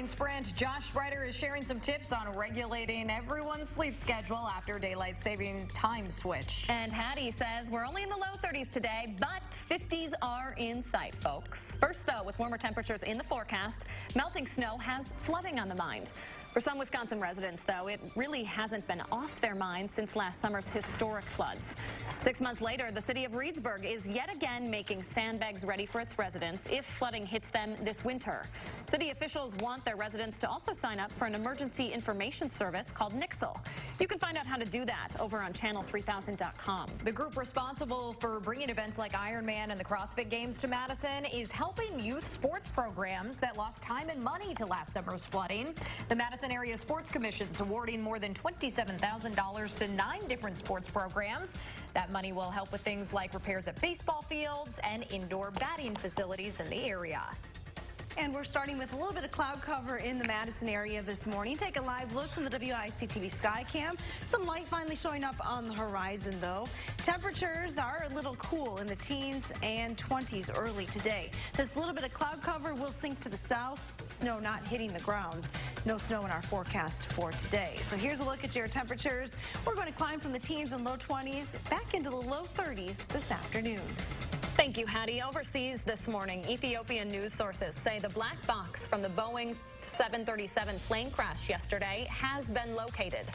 Morning Sprint. Josh Spreiter is sharing some tips on regulating everyone's sleep schedule after daylight saving time switch. And Hattie says we're only in the low 30s today, but 50s are in sight, folks. First, though, with warmer temperatures in the forecast, melting snow has flooding on the mind. For some Wisconsin residents, though, it really hasn't been off their minds since last summer's historic floods. 6 months later, the city of Reedsburg is yet again making sandbags ready for its residents if flooding hits them this winter. City officials want their residents to also sign up for an emergency information service called Nixle. You can find out how to do that over on channel3000.com. The group responsible for bringing events like Ironman and the CrossFit Games to Madison is helping youth sports programs that lost time and money to last summer's flooding. The Madison Area Sports Commission is awarding more than $27,000 to 9 different sports programs. That money will help with things like repairs at baseball fields and indoor batting facilities in the area. And we're starting with a little bit of cloud cover in the Madison area this morning. Take a live look from the WICTV Skycam. Some light finally showing up on the horizon, though. Temperatures are a little cool in the teens and 20s early today. This little bit of cloud cover will sink to the south. Snow not hitting the ground. No snow in our forecast for today. So here's a look at your temperatures. We're going to climb from the teens and low 20s back into the low 30s this afternoon. Thank you, Hattie. Overseas this morning, Ethiopian news sources say the black box from the Boeing 737 plane crash yesterday has been located.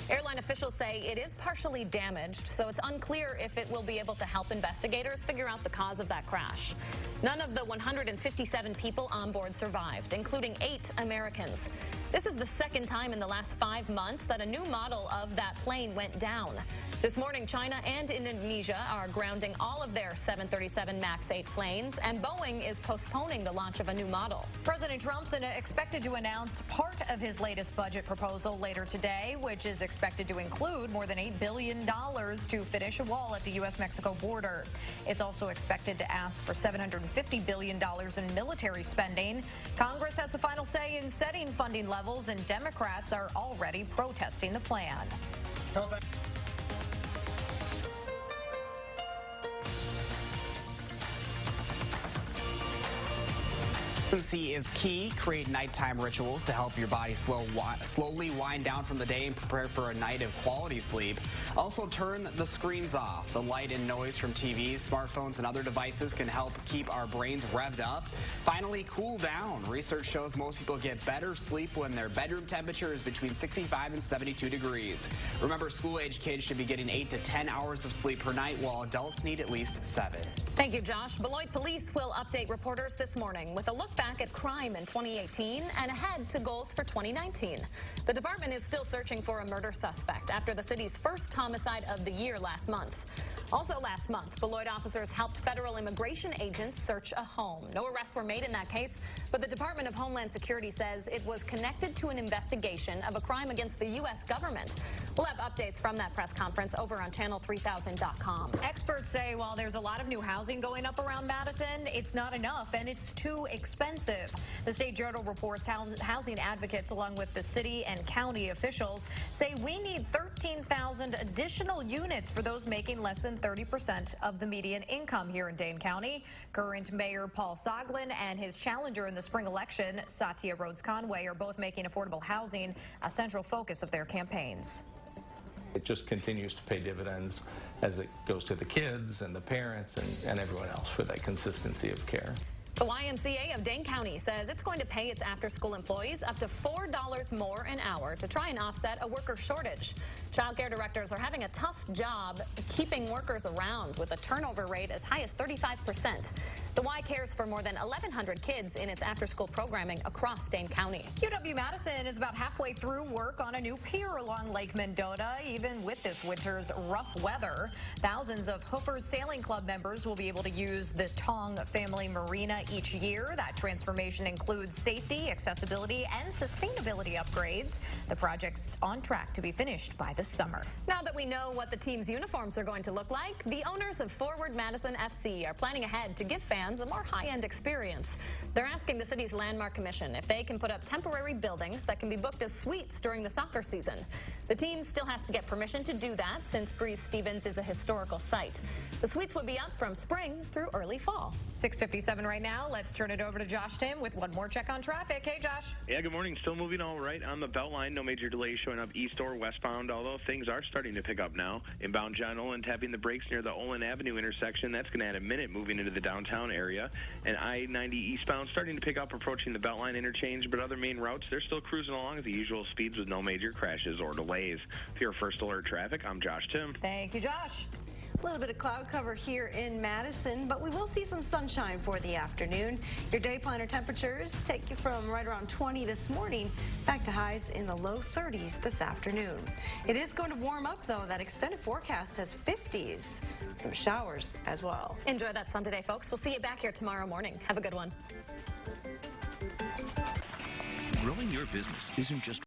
Airline officials say it is partially damaged, so it's unclear if it will be able to help investigators figure out the cause of that crash. None of the 157 people on board survived, including 8 Americans. This is the second time in the last 5 months that a new model of that plane went down. This morning, China and Indonesia are grounding all of their 737 MAX 8 planes, and Boeing is postponing the launch of a new model. President Trump's expected to announce part of his latest budget proposal later today, which is expected to include more than $8 billion to finish a wall at the U.S.-Mexico border. It's also expected to ask for $750 billion in military spending. Congress has the final say in setting funding levels, and Democrats are already protesting the plan. Frequency is key. Create nighttime rituals to help your body slowly wind down from the day and prepare for a night of quality sleep. Also, turn the screens off. The light and noise from TVs, smartphones, and other devices can help keep our brains revved up. Finally, cool down. Research shows most people get better sleep when their bedroom temperature is between 65 and 72 degrees. Remember, school-age kids should be getting 8 to 10 hours of sleep per night, while adults need at least 7. Thank you, Josh. Beloit Police will update reporters this morning with a look back at crime in 2018 and ahead to goals for 2019. The department is still searching for a murder suspect after the city's first homicide of the year last month. Also last month, Beloit officers helped federal immigration agents search a home. No arrests were made in that case, but the Department of Homeland Security says it was connected to an investigation of a crime against the U.S. government. We'll have updates from that press conference over on channel3000.com. Experts say while there's a lot of new housing going up around Madison, it's not enough and it's too expensive. The State Journal reports housing advocates, along with the city and county officials, say we need 13,000 additional units for those making less than 30% of the median income here in Dane County. Current Mayor Paul Soglin and his challenger in the spring election, Satya Rhodes Conway, are both making affordable housing a central focus of their campaigns. It just continues to pay dividends as it goes to the kids and the parents and everyone else for that consistency of care. The YMCA of Dane County says it's going to pay its after-school employees up to $4 more an hour to try and offset a worker shortage. Child care directors are having a tough job keeping workers around with a turnover rate as high as 35%. The Y cares for more than 1,100 kids in its after-school programming across Dane County. UW-Madison is about halfway through work on a new pier along Lake Mendota, even with this winter's rough weather. Thousands of Hoofers Sailing Club members will be able to use the Tong Family Marina each year. That transformation includes safety, accessibility, and sustainability upgrades. The project's on track to be finished by the summer. Now that we know what the team's uniforms are going to look like, the owners of Forward Madison FC are planning ahead to give fans a more high-end experience. They're asking the city's Landmark Commission if they can put up temporary buildings that can be booked as suites during the soccer season. The team still has to get permission to do that since Breeze Stevens is a historical site. The suites would be up from spring through early fall. 6:57 right now. now, let's turn it over to Josh Tim with one more check on traffic. Hey, Josh. Yeah, good morning. Still moving all right on the Beltline. No major delays showing up east or westbound, although things are starting to pick up now. Inbound John Olin tapping the brakes near the Olin Avenue intersection. That's going to add a minute moving into the downtown area. And I-90 eastbound starting to pick up approaching the Beltline interchange, but other main routes, they're still cruising along at the usual speeds with no major crashes or delays. For your First Alert Traffic, I'm Josh Tim. Thank you, Josh. A little bit of cloud cover here in Madison, but we will see some sunshine for the afternoon. Your day planner temperatures take you from right around 20 this morning back to highs in the low 30s this afternoon. It is going to warm up, though. That extended forecast has 50s. Some showers as well. Enjoy that sun today, folks. We'll see you back here tomorrow morning. Have a good one. Growing your business isn't just